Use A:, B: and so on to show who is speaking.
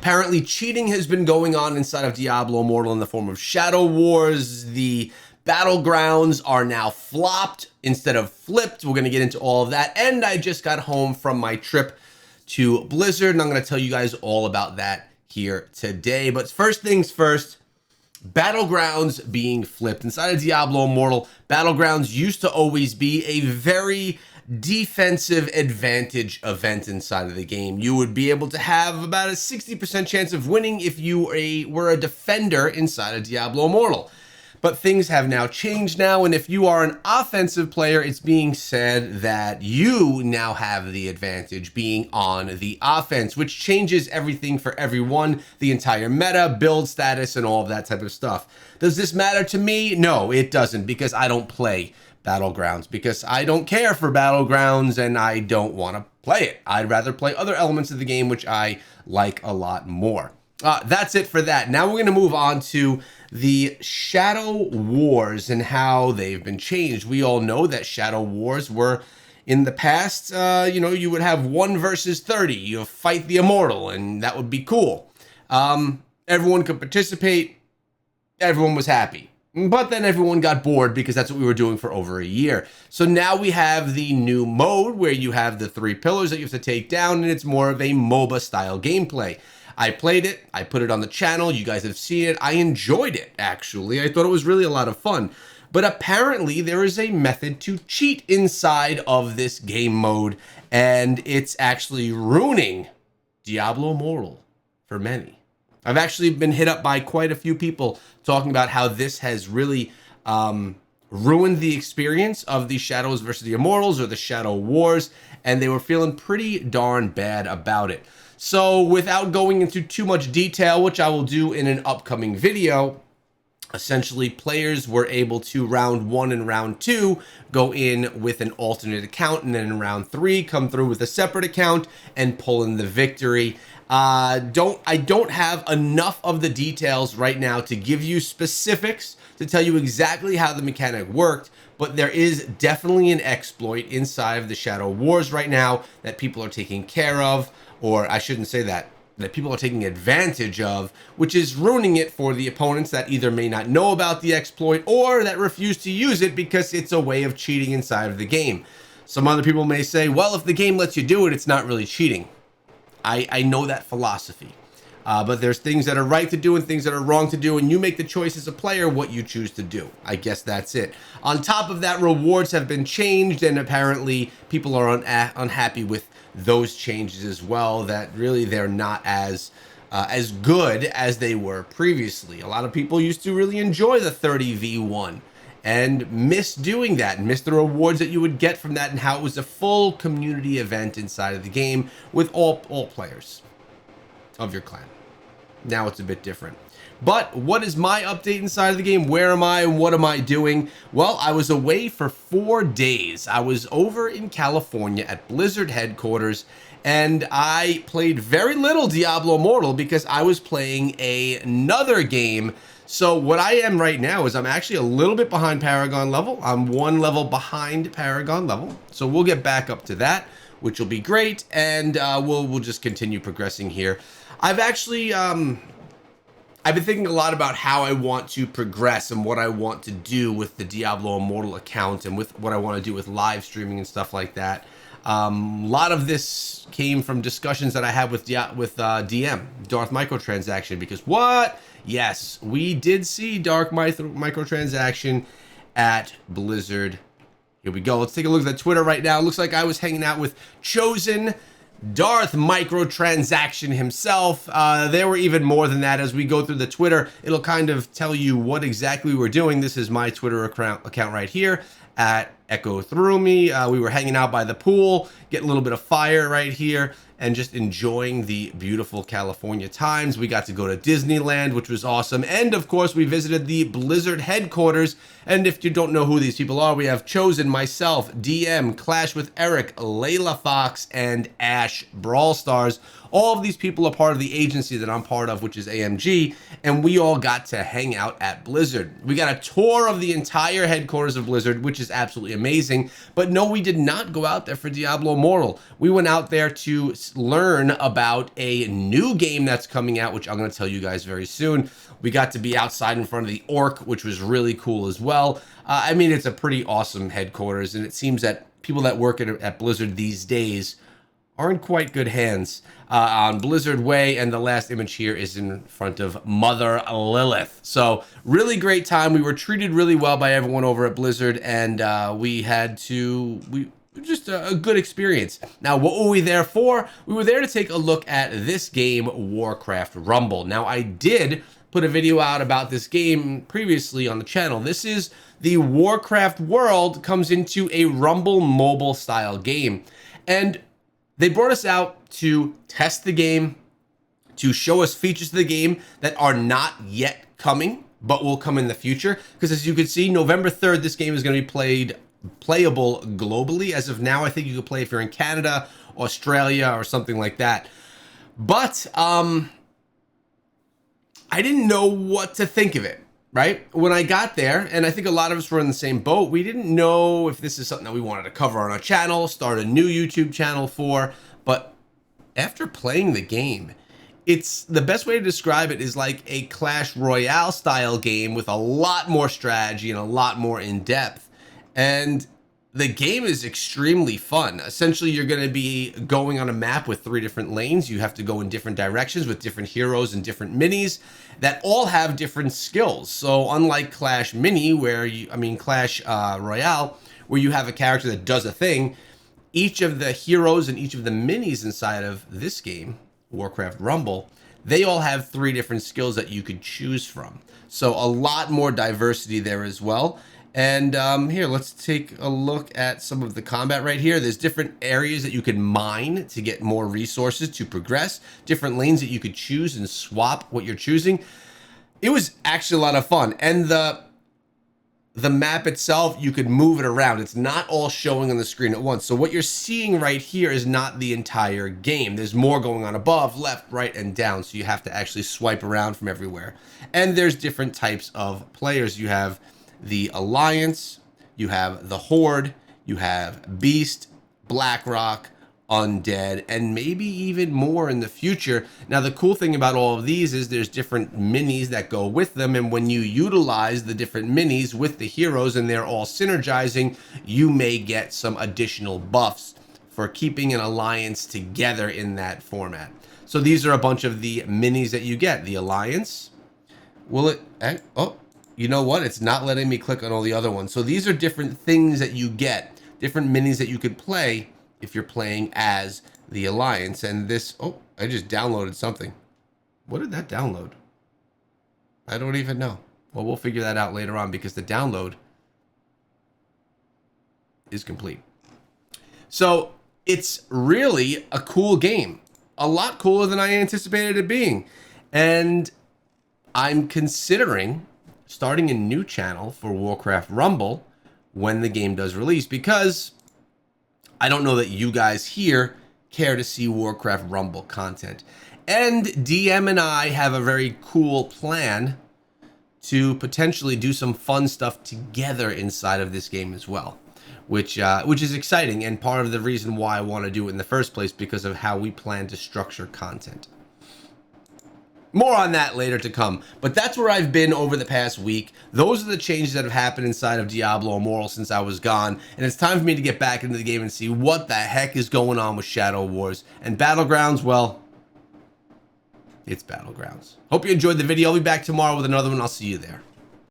A: Apparently, cheating has been going on inside of Diablo Immortal in the form of Shadow Wars. The battlegrounds are now flopped instead of flipped. We're going to get into all of that. And I just got home from my trip to Blizzard, and I'm going to tell you guys all about that here today. But first things first, battlegrounds being flipped. Inside of Diablo Immortal, battlegrounds used to always be a very defensive advantage event inside of the game. You would be able to have about a 60% chance of winning if you were a defender inside of Diablo Immortal. But things have now changed now, and if you are an offensive player, it's being said that you now have the advantage being on the offense, which changes everything for everyone, the entire meta, build status, and all of that type of stuff. Does this matter to me? No, it doesn't, because I don't play Battlegrounds, because I don't care for Battlegrounds and I don't want to play it. I'd rather play other elements of the game, which I like a lot more. That's it for that. Now we're going to move on to the Shadow Wars and how they've been changed. We all know that Shadow Wars were in the past, you would have 1 versus 30. You fight the Immortal, and that would be cool. Everyone could participate. Everyone was happy. But then everyone got bored because that's what we were doing for over a year. So now we have the new mode where you have the 3 pillars that you have to take down, and it's more of a MOBA style gameplay. I played it, I put it on the channel, you guys have seen it, I enjoyed it actually, I thought it was really a lot of fun. But apparently there is a method to cheat inside of this game mode, and it's actually ruining Diablo Immortal for many. I've actually been hit up by quite a few people talking about how this has really ruined the experience of the Shadows versus the Immortals or the Shadow Wars, and they were feeling pretty darn bad about it. So without going into too much detail, which I will do in an upcoming video, essentially players were able to round 1 and round 2 go in with an alternate account, and then in round 3 come through with a separate account and pull in the victory. I don't have enough of the details right now to give you specifics to tell you exactly how the mechanic worked, but there is definitely an exploit inside of the Shadow Wars right now that people are taking care of, or I shouldn't say that people are taking advantage of, which is ruining it for the opponents that either may not know about the exploit or that refuse to use it because it's a way of cheating inside of the game. Some other people may say, well, if the game lets you do it, it's not really cheating. I know that philosophy. But there's things that are right to do and things that are wrong to do, and you make the choice as a player what you choose to do. I guess that's it. On top of that, rewards have been changed, and apparently people are unhappy with those changes as well, that really they're not as good as they were previously. A lot of people used to really enjoy the 30v1 and miss doing that and miss the rewards that you would get from that, and how it was a full community event inside of the game with all players of your clan. Now it's a bit different. But what is my update inside of the game? Where am I and what am I doing? Well, I was away for 4 days. I was over in California at Blizzard headquarters, and I played very little Diablo Immortal because I was playing another game. So what I am right now is I'm actually a little bit behind Paragon level. I'm 1 level behind Paragon level. So we'll get back up to that, which will be great, and we'll just continue progressing here. I've actually I've been thinking a lot about how I want to progress and what I want to do with the Diablo Immortal account and with what I want to do with live streaming and stuff like that. A lot of this came from discussions that I had with DM, Darth Microtransaction, because what? Yes, we did see Dark Microtransaction at Blizzard. Here we go. Let's take a look at the Twitter right now. It looks like I was hanging out with Chosen, Darth Microtransaction himself. There were even more than that. As we go through the Twitter, it'll kind of tell you what exactly we're doing. This is my Twitter account right here at Echo Through Me. We were hanging out by the pool, getting a little bit of fire right here, and just enjoying the beautiful California times. We got to go to Disneyland, which was awesome. And of course, we visited the Blizzard headquarters. And if you don't know who these people are, we have Chosen, myself, DM, Clash with Eric, Layla Fox, and Ash Brawl Stars, All of these people are part of the agency that I'm part of, which is AMG, and we all got to hang out at Blizzard. We got a tour of the entire headquarters of Blizzard, which is absolutely amazing. But no, we did not go out there for Diablo Immortal. We went out there to learn about a new game that's coming out, which I'm going to tell you guys very soon. We got to be outside in front of the Orc, which was really cool as well. I mean, it's a pretty awesome headquarters, and it seems that people that work at Blizzard these days are in quite good hands on Blizzard Way, and the last image here is in front of Mother Lilith. So really great time. We were treated really well by everyone over at Blizzard, and just a good experience. Now, what were we there for? We were there to take a look at this game, Warcraft Rumble. Now, I did put a video out about this game previously on the channel. This is the Warcraft world comes into a Rumble mobile style game. And they brought us out to test the game, to show us features of the game that are not yet coming, but will come in the future. Because as you can see, November 3rd, this game is going to be playable globally. As of now, I think you can play if you're in Canada, Australia, or something like that. But I didn't know what to think of it, right? When I got there, and I think a lot of us were in the same boat, we didn't know if this is something that we wanted to cover on our channel, start a new YouTube channel for, but after playing the game, it's the best way to describe it is like a Clash Royale style game with a lot more strategy and a lot more in depth. And the game is extremely fun. Essentially, you're going to be going on a map with 3 different lanes. You have to go in different directions with different heroes and different minis that all have different skills. So unlike Clash Clash Royale, where you have a character that does a thing, each of the heroes and each of the minis inside of this game, Warcraft Rumble, they all have 3 different skills that you could choose from. So a lot more diversity there as well. And here, let's take a look at some of the combat right here. There's different areas that you can mine to get more resources to progress, different lanes that you could choose and swap what you're choosing. It was actually a lot of fun. And the map itself, you could move it around. It's not all showing on the screen at once. So what you're seeing right here is not the entire game. There's more going on above, left, right, and down. So you have to actually swipe around from everywhere. And there's different types of players. You have the Alliance, you have the Horde, you have Beast, Blackrock, Undead, and maybe even more in the future. Now, the cool thing about all of these is there's different minis that go with them, and when you utilize the different minis with the heroes and they're all synergizing, you may get some additional buffs for keeping an alliance together in that format. So these are a bunch of the minis that you get. The Alliance, oh, you know what? It's not letting me click on all the other ones. So these are different things that you get, different minis that you could play if you're playing as the Alliance. And this, oh, I just downloaded something. What did that download? I don't even know. Well, we'll figure that out later on because the download is complete. So it's really a cool game. A lot cooler than I anticipated it being. And I'm considering starting a new channel for Warcraft Rumble when the game does release, because I don't know that you guys here care to see Warcraft Rumble content. And DM and I have a very cool plan to potentially do some fun stuff together inside of this game as well, which is exciting and part of the reason why I want to do it in the first place, because of how we plan to structure content. More on that later to come, but that's where I've been over the past week. Those are the changes that have happened inside of Diablo Immortal since I was gone, and it's time for me to get back into the game and see what the heck is going on with Shadow Wars. And Battlegrounds, well, it's Battlegrounds. Hope you enjoyed the video. I'll be back tomorrow with another one. I'll see you there.